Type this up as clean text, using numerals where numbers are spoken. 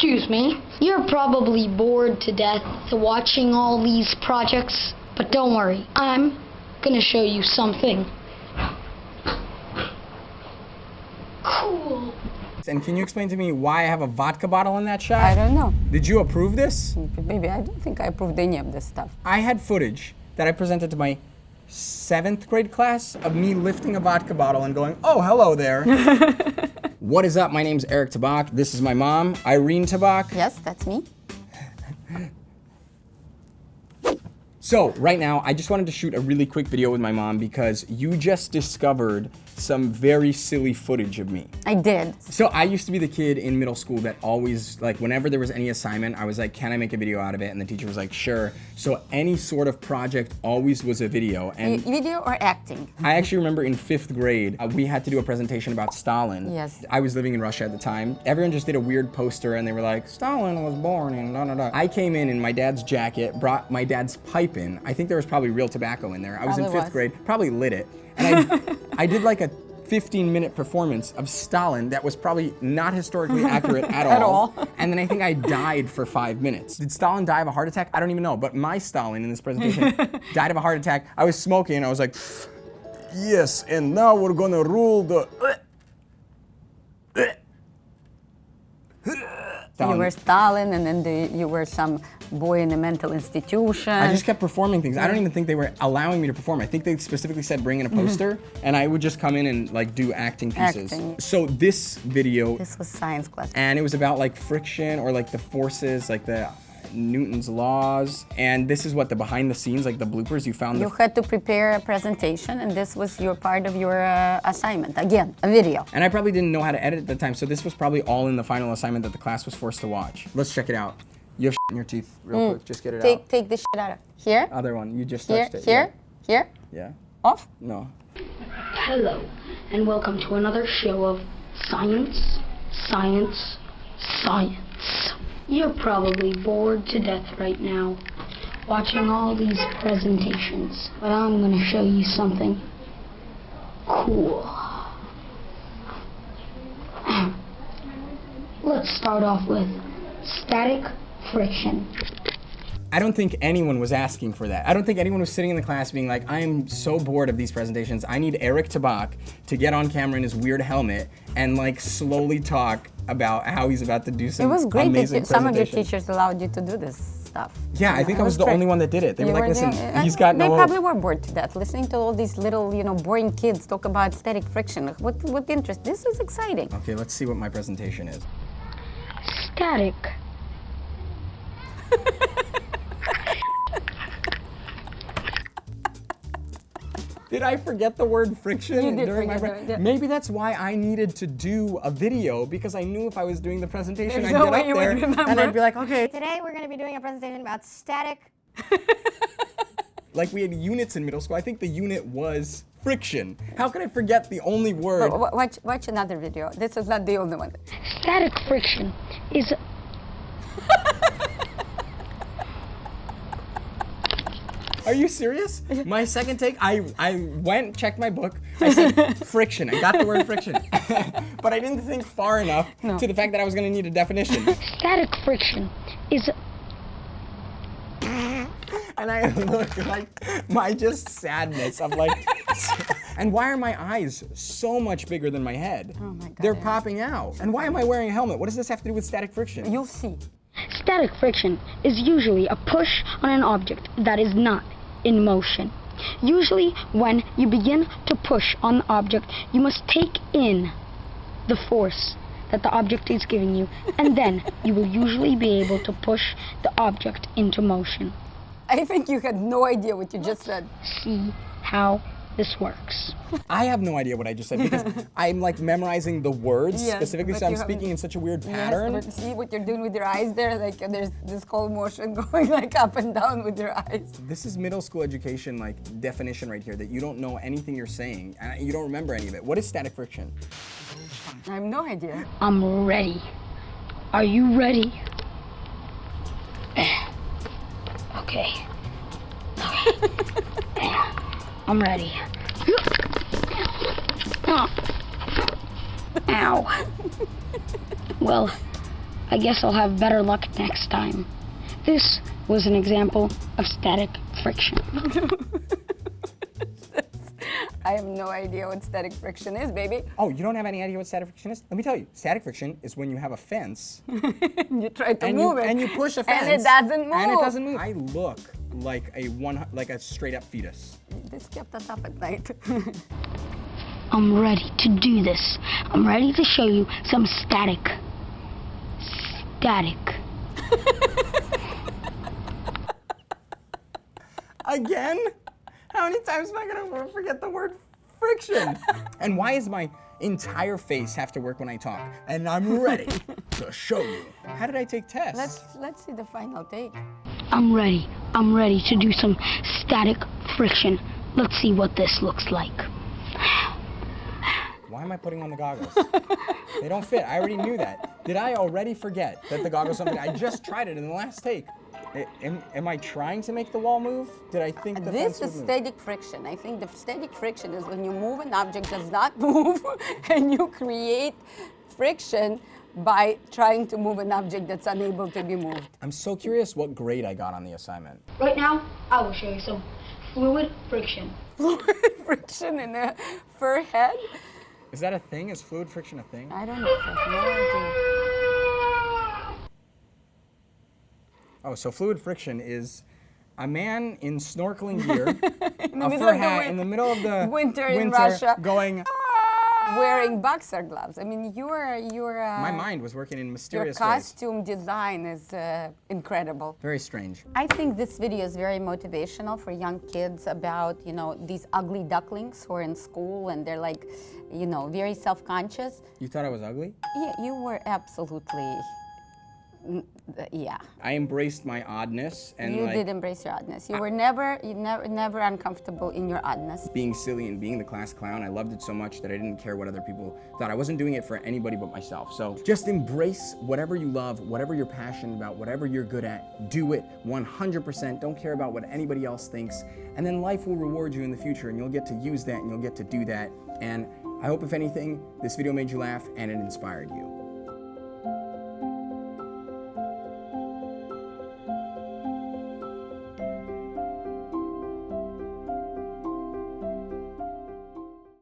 Excuse me. You're probably bored to death watching all these projects, but don't worry. I'm gonna show you something cool. And can you explain to me why I have a vodka bottle in that shot? I don't know. Did you approve this? Maybe I don't think I approved any of this stuff. I had footage that I presented to my 7th grade class of me lifting a vodka bottle and going, oh, hello there. What is up? My name's Eric Tabak. This is my mom, Irene Tabak. Yes, that's me. So right now, I just wanted to shoot a really quick video with my mom because you just discovered some very silly footage of me. I did. So I used to be the kid in middle school that always, like, whenever there was any assignment, I was like, can I make a video out of it? And the teacher was like, sure. So any sort of project always was a video. And Video or acting? I actually remember in 5th grade, we had to do a presentation about Stalin. Yes. I was living in Russia at the time. Everyone just did a weird poster and they were like, Stalin was born in da da da. I came in my dad's jacket, brought my dad's pipe in. I think there was probably real tobacco in there. I was in 5th grade, probably lit it. And I did like a 15-minute performance of Stalin that was probably not historically accurate at all. And then I think I died for 5 minutes. Did Stalin die of a heart attack? I don't even know, but my Stalin in this presentation died of a heart attack. I was smoking, I was like, yes, and now we're gonna rule the... You were Stalin, and then you were some boy in a mental institution. I just kept performing things. I don't even think they were allowing me to perform. I think they specifically said bring in a poster, and I would just come in and like do acting pieces. So this video... This was science class. And it was about like friction or like the forces, like the Newton's laws. And this is what the behind the scenes, like the bloopers you found. You had to prepare a presentation, and this was your part of your assignment. Again, a video. And I probably didn't know how to edit at the time, so this was probably all in the final assignment that the class was forced to watch. Let's check it out. You have shit in your teeth, real quick. Just get it out. Take the shit out of here. Other one. You just Here, touched it. here, here. Yeah. Off. No. Hello, and welcome to another show of science, science, science. You're probably bored to death right now watching all these presentations, but I'm going to show you something cool. Let's start off with static friction. I don't think anyone was asking for that. I don't think anyone was sitting in the class being like, I am so bored of these presentations. I need Eric Tabak to get on camera in his weird helmet and like slowly talk about how he's about to do some amazing presentation. It was great that some of your teachers allowed you to do this stuff. Yeah, I think I was the only one that did it. They were like, listen, he's got no... They probably were bored to death, listening to all these little, boring kids talk about static friction. What interest? This is exciting. Okay, let's see what my presentation is. Static. Did I forget the word friction You did during my forget it. Maybe that's why I needed to do a video, because I knew if I was doing the presentation, There's I'd no get way up you there would remember. and I'd be like, okay. Today we're going to be doing a presentation about static. Like we had units in middle school. I think the unit was friction. How could I forget the only word? Watch another video. This is not the only one. Static friction is... Are you serious? My second take, I went, checked my book, I said friction, I got the word friction. But I didn't think far enough to the fact that I was gonna need a definition. Static friction is... And I look like my just sadness. I'm like, and why are my eyes so much bigger than my head? Oh my God. They're popping out. And why am I wearing a helmet? What does this have to do with static friction? You'll see. Static friction is usually a push on an object that is not in motion. Usually, when you begin to push on the object, you must take in the force that the object is giving you, and then you will usually be able to push the object into motion. I think you had no idea what you just said. See how this works. I have no idea what I just said because I'm like memorizing the words Yes, specifically, but so I'm you speaking in such a weird pattern. Yes, but see what you're doing with your eyes there? Like there's this whole motion going like up and down with your eyes. This is middle school education like definition right here, that you don't know anything you're saying and you don't remember any of it. What is static friction? I have no idea. I'm ready. Are you ready? Okay. I'm ready. Ow. Well, I guess I'll have better luck next time. This was an example of static friction. I have no idea what static friction is, baby. Oh, you don't have any idea what static friction is? Let me tell you, static friction is when you have a fence. You try to move it. And you push a fence. And it doesn't move. And it doesn't move. I look like a straight up fetus. This kept us up at night. I'm ready to do this. I'm ready to show you some static. Static. Again? How many times am I gonna forget the word friction? And why does my entire face have to work when I talk? And I'm ready to show you. How did I take tests? Let's see the final take. I'm ready. I'm ready to do some static friction. Let's see what this looks like. Why am I putting on the goggles? They don't fit. I already knew that. Did I already forget that the goggles don't fit? I just tried it in the last take. Am I trying to make the wall move? Did I think the fence would move? This is static friction. I think the static friction is when you move an object that does not move and you create friction by trying to move an object that's unable to be moved. I'm so curious what grade I got on the assignment. Right now, I will show you some fluid friction. Fluid friction in a fur head? Is that a thing? Is fluid friction a thing? I don't know. I have no idea. Oh, so fluid friction is a man in snorkeling gear, a fur hat in the middle of the winter in Russia, going wearing boxer gloves. I mean, your my mind was working in mysterious your ways. costume design is incredible. Very strange. I think this video is very motivational for young kids about, you know, these ugly ducklings who are in school and they're like, you know, very self-conscious. You thought I was ugly? Yeah, you were absolutely, yeah. I embraced my oddness and You did embrace your oddness. You were never uncomfortable in your oddness. Being silly and being the class clown, I loved it so much that I didn't care what other people thought. I wasn't doing it for anybody but myself. So just embrace whatever you love, whatever you're passionate about, whatever you're good at, do it 100%. Don't care about what anybody else thinks. And then life will reward you in the future and you'll get to use that and you'll get to do that. And I hope if anything, this video made you laugh and it inspired you.